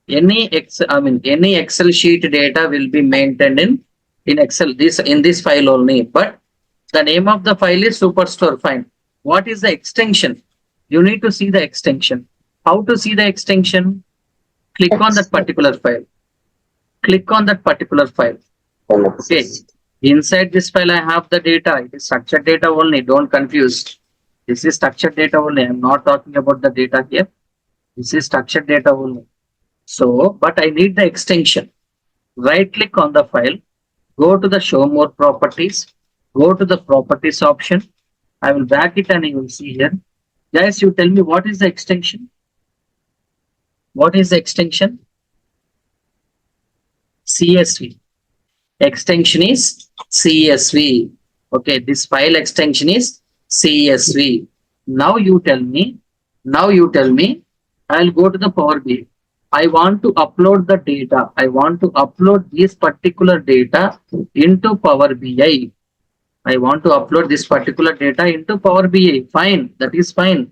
any Excel sheet data will be maintained in Excel, in this file only. But the name of the file is Superstore. Fine. What is the extension? You need to see the extension. How to see the extension? Click on that particular file. Click on that particular file. Okay. Inside this file, I have the data. It is structured data only. Don't confuse. This is structured data only. I'm not talking about the data here. This is structured data only. So, but I need the extension. Right click on the file. Go to the show more properties. Go to the properties option. I will back it and you will see here. Guys, you tell me what is the extension? What is the extension? CSV. Extension is CSV. Okay, this file extension is CSV. Now you tell me, I'll go to the Power BI. I want to upload the data. I want to upload this particular data into Power BI. I want to upload this particular data into Power BI. Fine, that is fine.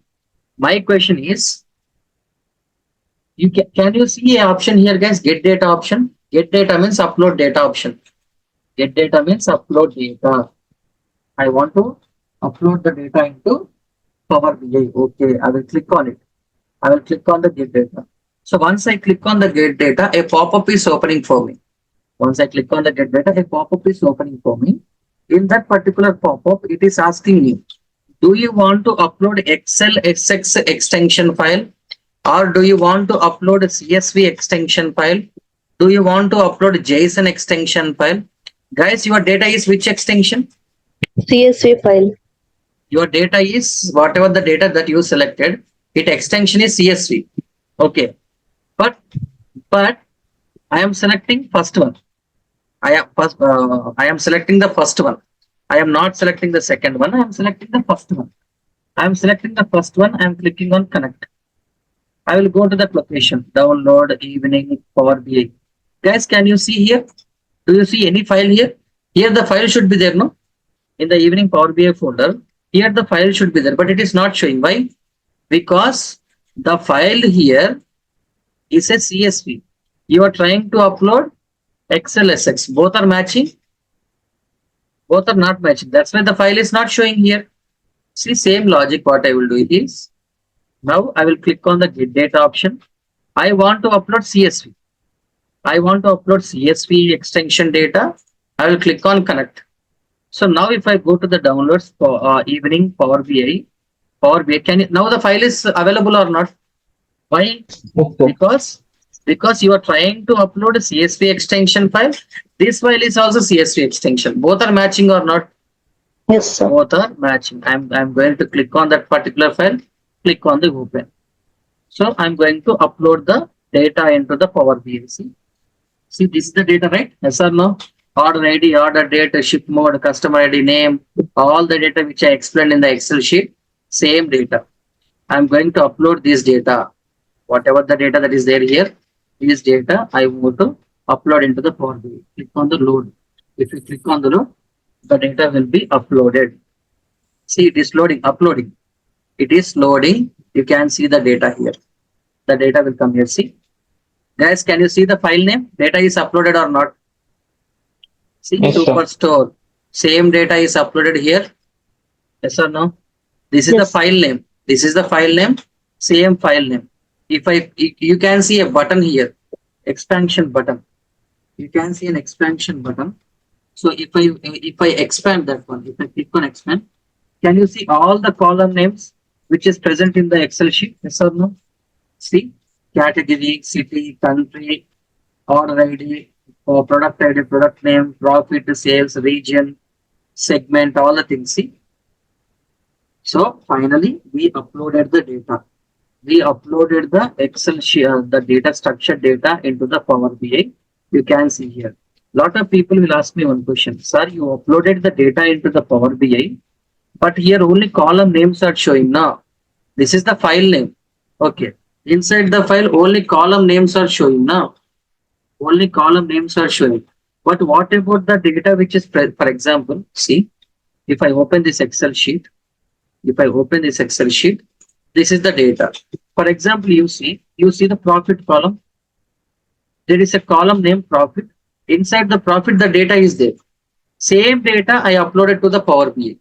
My question is, can you see an option here, guys? Get data option. Get data means upload data option. Get data means upload data. I want to upload the data into Power BI. Okay, I will click on it. I will click on the get data. So once I click on the get data, a pop-up is opening for me. Once I click on the get data, a pop-up is opening for me. In that particular pop-up, it is asking me, do you want to upload Excel SX extension file? Or do you want to upload a CSV extension file? Do you want to upload JSON extension file? Guys, your data is which extension? CSV file. Your data is whatever the data that you selected. Its extension is CSV. Okay. But I am selecting first one. I am selecting the first one. I am not selecting the second one. I am selecting the first one. I am selecting the first one. I am clicking on connect. I will go to that location. Download evening Power BI. Guys, can you see here? Do you see any file here? Here the file should be there, no? In the evening Power BI folder. Here the file should be there, but it is not showing. Why? Because the file here is a CSV. You are trying to upload Excel SX. Both are matching. Both are not matching. That's why the file is not showing here. See, same logic. What I will do is, now I will click on the get data option. I want to upload CSV. I want to upload CSV extension data. I will click on connect. So now if I go to the downloads for evening Power BI, now the file is available or not? Why? Because you are trying to upload a CSV extension file. This file is also CSV extension. Both are matching or not? Yes, sir. Both are matching. I'm going to click on that particular file. Click on the open. So I'm going to upload the data into the Power BI. See, this is the data, right? Yes or no? Order ID, order date, ship mode, customer ID, name, all the data which I explained in the Excel sheet, same data. I'm going to upload this data. Whatever the data that is there here, this data I want to upload into the Power BI. Click on the load. If you click on the load, the data will be uploaded. See, it is loading, uploading. It is loading. You can see the data here. The data will come here. See, guys, can you see the file name? Data is uploaded or not? See, Yes, Superstore. Same data is uploaded here. Yes or no? This is the file name. This is the file name. Same file name. You can see a button here, expansion button. You can see an expansion button. So if I expand that one, if I click on expand, can you see all the column names which is present in the Excel sheet? Yes or no? See, category, city, country, order ID, or product ID, product name, profit, sales, region, segment, all the things. See. So finally, we uploaded the data. We uploaded the Excel sheet, the data structured data into the Power BI. You can see here. Lot of people will ask me one question, sir, you uploaded the data into the Power BI, but here only column names are showing now. This is the file name. Okay. Inside the file, only column names are showing now. Only column names are showing. But what about the data which is, for example, see, if I open this Excel sheet, this is the data. For example, you see the profit column. There is a column named profit. Inside the profit, the data is there. Same data I uploaded to the Power BI.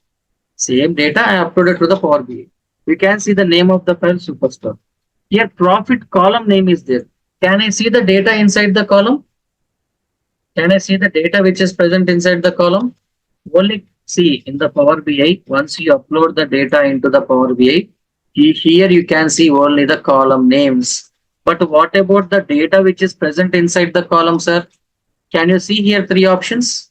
You can see the name of the file Superstore. Here profit column name is there. Can I see the data inside the column? Can I see the data which is present inside the column? Only see in the Power BI, once you upload the data into the Power BI, here you can see only the column names. But what about the data which is present inside the column, sir? Can you see here three options?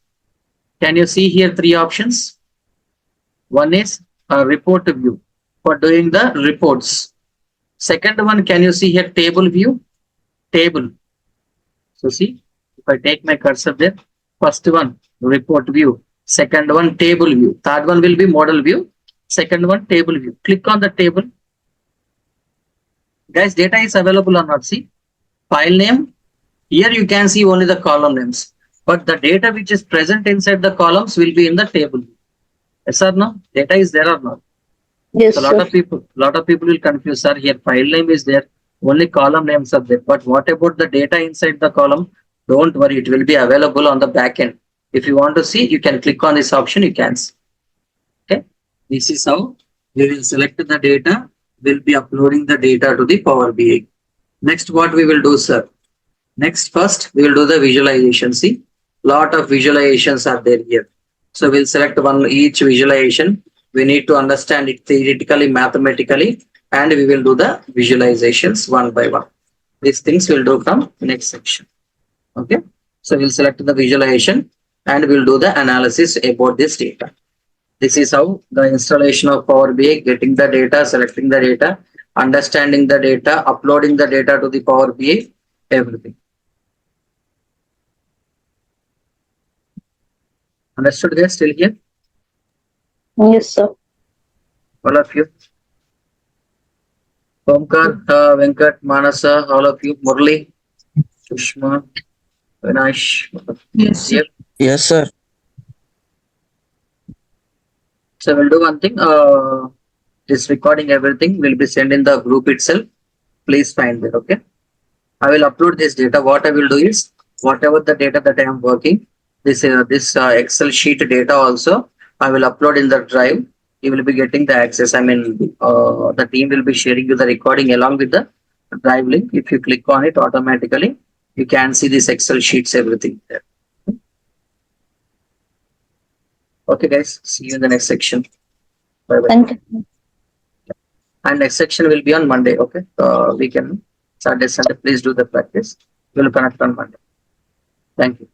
One is a report view for doing the reports. Second one, can you see here table view? Table. So see, if I take my cursor there, first one report view, second one table view, third one will be model view, second one table view. Click on the table. Guys, data is available or not? See, file name. Here you can see only the column names, but the data which is present inside the columns will be in the table. Yes or no? Data is there or not? Yes, So sir. lot of people will confuse, sir. Here file name is there, only column names are there. But what about the data inside the column? Don't worry, it will be available on the back end. If you want to see, you can click on this option, you can see. Okay. This is how we will select the data. We'll be uploading the data to the Power BI. Next, what we will do, sir? Next, first, we will do the visualization. See, lot of visualizations are there here. So we'll select one each visualization. We need to understand it theoretically, mathematically, and we will do the visualizations one by one. These things we'll do from next section. Okay. So we'll select the visualization and we'll do the analysis about this data. This is how the installation of Power BI, getting the data, selecting the data, understanding the data, uploading the data to the Power BI, everything. Understood guys, still here? Yes, sir. All of you. Omkar, Venkat, Manasa, all of you, Murli, Sushma, Vinash. Yes, sir. Here. Yes, sir. So we'll do one thing. This recording, everything will be sent in the group itself. Please find it. Okay. I will upload this data. What I will do is, whatever the data that I am working, this Excel sheet data also, I will upload in the drive. You will be getting the access. I mean, the team will be sharing you the recording along with the drive link. If you click on it, automatically you can see this Excel sheets, everything there. Okay, guys. See you in the next section. Bye bye. Thank you. And next section will be on Monday. Okay. We can Saturday, Sunday. Please do the practice. We'll connect on Monday. Thank you.